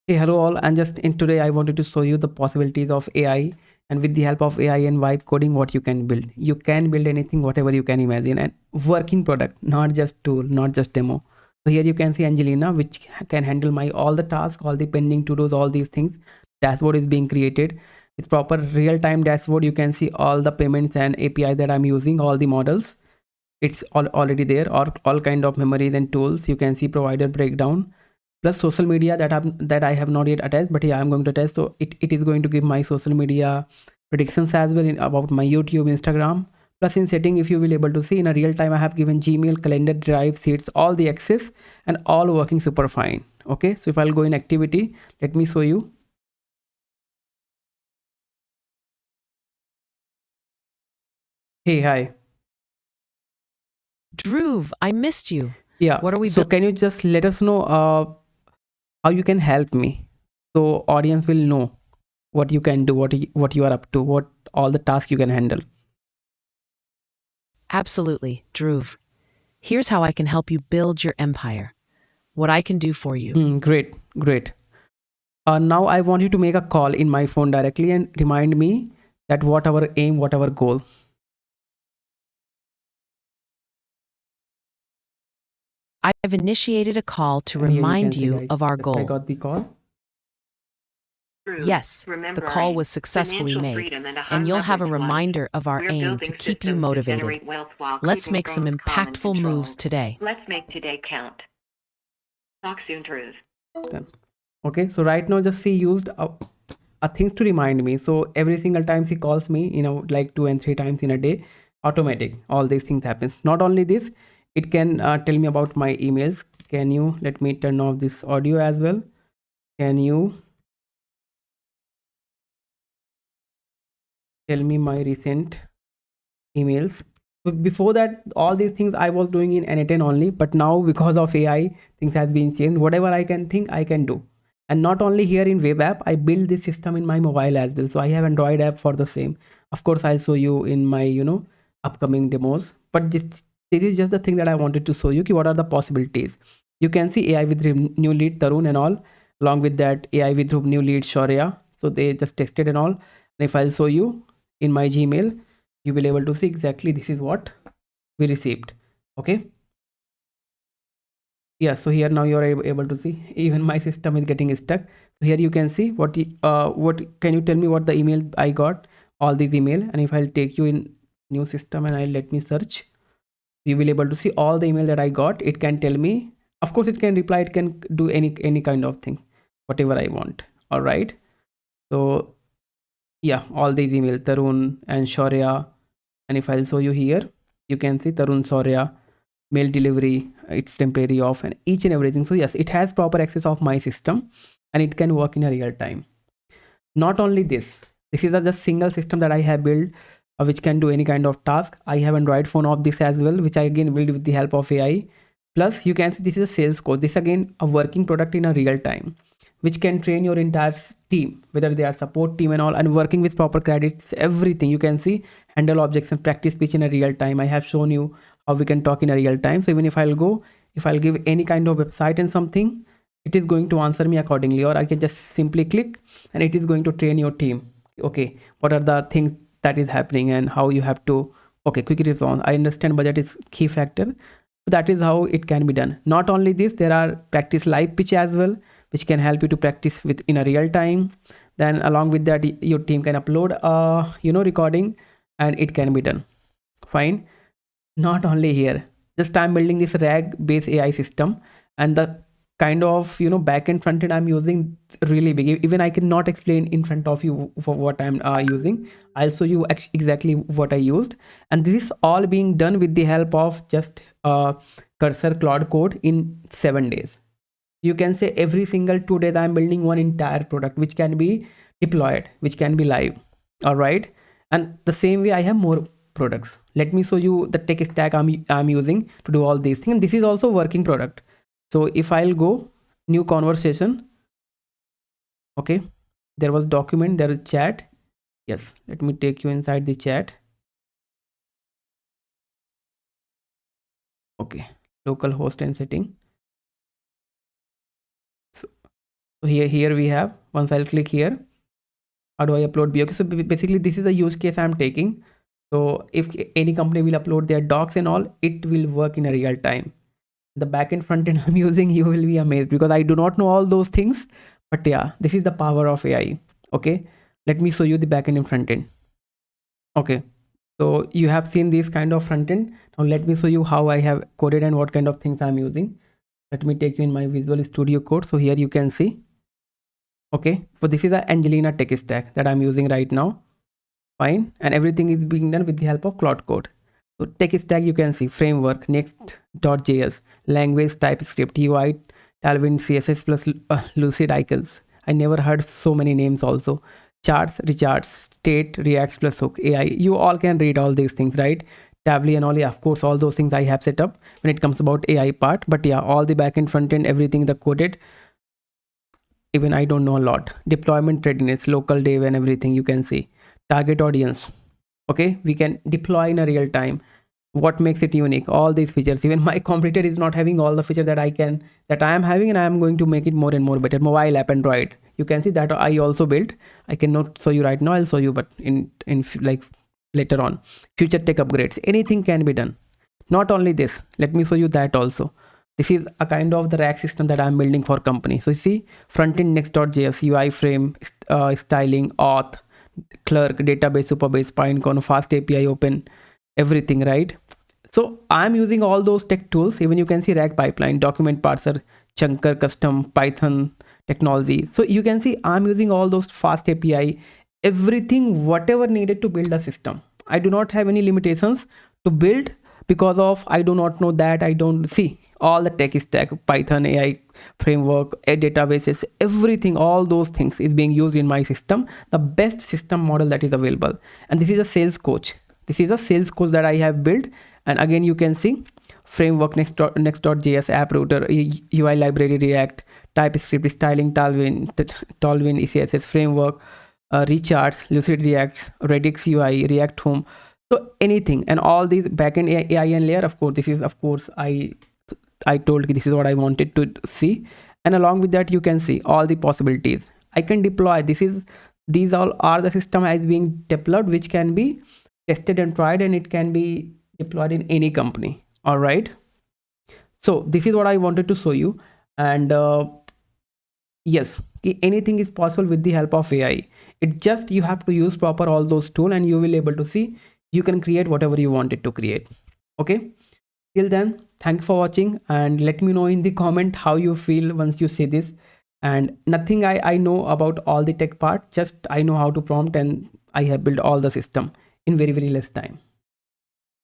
Hey, hello all, and just in today I wanted to show you the possibilities of AI, and with the help of AI and vibe coding what you can build. You can build anything, whatever you can imagine, and working product, not just tool, not just demo. So here you can see Angelina, which can handle my all the tasks, all the pending to dos, all these things. Dashboard is being created with proper real-time dashboard. You can see all the payments and API that I'm using, all the models. It's already there, or all kind of memories and tools. You can see provider breakdown plus social media that I have not yet attached, but yeah, I'm going to test. So it is going to give my social media predictions as well about my YouTube, Instagram. Plus in setting, if you will able to see in a real time, I have given Gmail, calendar, drive, sheets, all the access and all working super fine. Okay, so if I'll go in activity, let me show you. Hey, hi. Dhruv, I missed you. Yeah. What are we So can you just let us know how you can help me, so audience will know what you can do, what you are up to, what all the tasks you can handle. Absolutely, Dhruv. Here's how I can help you build your empire. What I can do for you. Great, great. Now I want you to make a call in my phone directly and remind me that what our aim, what our goal. I've initiated a call to And here you remind can see, you guys, of our just I goal. got the call. Yes, the call was successfully made, and you'll have a reminder of our aim to keep you motivated. Let's make some impactful moves today. Let's make today count. Talk soon, Dhruv. Done. Okay, so right now just she used a things to remind me. So every single time she calls me, like 2 and 3 times in a day, automatic. All these things happens. Not only this, it can tell me about my emails. Can you let me turn off this audio as well? Can you tell me my recent emails? But before that, all these things I was doing in N10 only, but now because of AI, things has been changed. Whatever I can think, I can do. And not only here in web app, I build this system in my mobile as well. So I have Android app for the same. Of course, I'll show you in my upcoming demos. But this is just the thing that I wanted to show you. What are the possibilities? You can see AI with new lead Tarun and all. Along with that, AI with new lead 𝗔𝘀𝗀𝗶𝗴𝗃. So they just tested and all. And if I'll show you in my Gmail, you will able to see exactly this is what we received. Okay, yeah, so here now you are able to see even my system is getting stuck. So here you can see what can you tell me what the email I got, all these email. And if I'll take you in new system and I'll let me search, you will able to see all the email that I got. It can tell me, of course it can reply, it can do any kind of thing, whatever I want. All right, so yeah, all these email Tarun and 𝗔𝘀𝗀𝗃. And if I'll show you here, you can see Tarun 𝗔𝘀𝗃 mail delivery, it's temporary off, and each and everything. So yes, it has proper access of my system and it can work in a real time. Not only this is a just single system that I have built, which can do any kind of task. I have Android phone of this as well, which I again build with the help of AI. Plus you can see this is a sales code. This again a working product in a real time, which can train your entire team, whether they are support team and all, and working with proper credits, everything. You can see handle objects and practice speech in a real time. I have shown you how we can talk in a real time. So even if I'll give any kind of website and something, it is going to answer me accordingly, or I can just simply click and it is going to train your team. Okay, what are the things that is happening and how you have to, okay, quick response. I understand budget is key factor. So that is how it can be done. Not only this, there are practice live pitch as well, which can help you to practice with in a real time. Then along with that, your team can upload recording and it can be done fine. Not only here, just I'm building this RAG based AI system, and the kind of backend frontend I'm using really big. Even I cannot explain in front of you for what I'm using. I'll show you exactly what I used, and this is all being done with the help of just cursor Claude Code in 7 days. You can say every single 2 days I'm building one entire product which can be deployed, which can be live. All right, and the same way I have more products. Let me show you the tech stack I'm using to do all these things. And this is also working product. So if I'll go new conversation, okay, there was document, there is chat. Yes, let me take you inside the chat. Okay, local host and setting. So So here we have, once I'll click here, how do I upload BOQ? So basically this is a use case I'm taking. So if any company will upload their docs and all, it will work in a real time. The backend frontend I'm using, you will be amazed because I do not know all those things. But yeah, this is the power of AI. Okay, let me show you the backend and frontend. Okay, so you have seen this kind of frontend. Now let me show you how I have coded and what kind of things I'm using. Let me take you in my Visual Studio Code. So here you can see. Okay, so this is a Angelina tech stack that I'm using right now. Fine, and everything is being done with the help of Claude Code. So tech stack, you can see framework, Next.js, language, TypeScript, UI, Tailwind, CSS plus 𝗔𝗀𝗴𝗏𝗀𝗀𝗀. I never heard so many names also. Charts, recharts, state, Reacts plus hook, AI. You all can read all these things, right? Tably and all, yeah, of course, all those things I have set up when it comes about AI part. But yeah, all the backend, frontend, everything the coded. Even I don't know a lot. Deployment readiness, local dev and everything you can see. Target audience. Okay, we can deploy in a real time. What makes it unique? All these features. Even my competitor is not having all the features that I am having, and I am going to make it more and more better. Mobile app, Android. You can see that I also built. I cannot show you right now. I'll show you, but in like later on. Future tech upgrades. Anything can be done. Not only this. Let me show you that also. This is a kind of the rack system that I'm building for company. So you see, frontend Next.js, UI frame, styling, auth, clerk, database, superbase, Pinecone, fast API, open, everything, right? So I'm using all those tech tools. Even you can see rack pipeline, document parser, chunker, custom, Python technology. So you can see I'm using all those fast API, everything, whatever needed to build a system. I do not have any limitations to build because of I do not know that. I don't see all the tech stack, Python, AI framework, databases, everything, all those things is being used in my system, the best system model that is available. And this is a sales coach. This is a sales coach that I have built. And again, you can see framework, Next.js, app router, UI library, React, TypeScript, styling, Tailwind, CSS framework, recharts, Lucid Reacts, Redux UI, React Home. So anything, and all these backend AI and layer, of course, this is, of course, I told you this is what I wanted to see. And along with that, you can see all the possibilities. I can deploy. These all are the system as being deployed, which can be tested and tried, and it can be deployed in any company. All right. So this is what I wanted to show you. And yes, anything is possible with the help of AI. It just, you have to use proper all those tools, and you will able to see you can create whatever you wanted to create. Okay. Till then, thanks for watching, and let me know in the comment how you feel once you see this. And nothing I know about all the tech part, just I know how to prompt, and I have built all the system in very less time.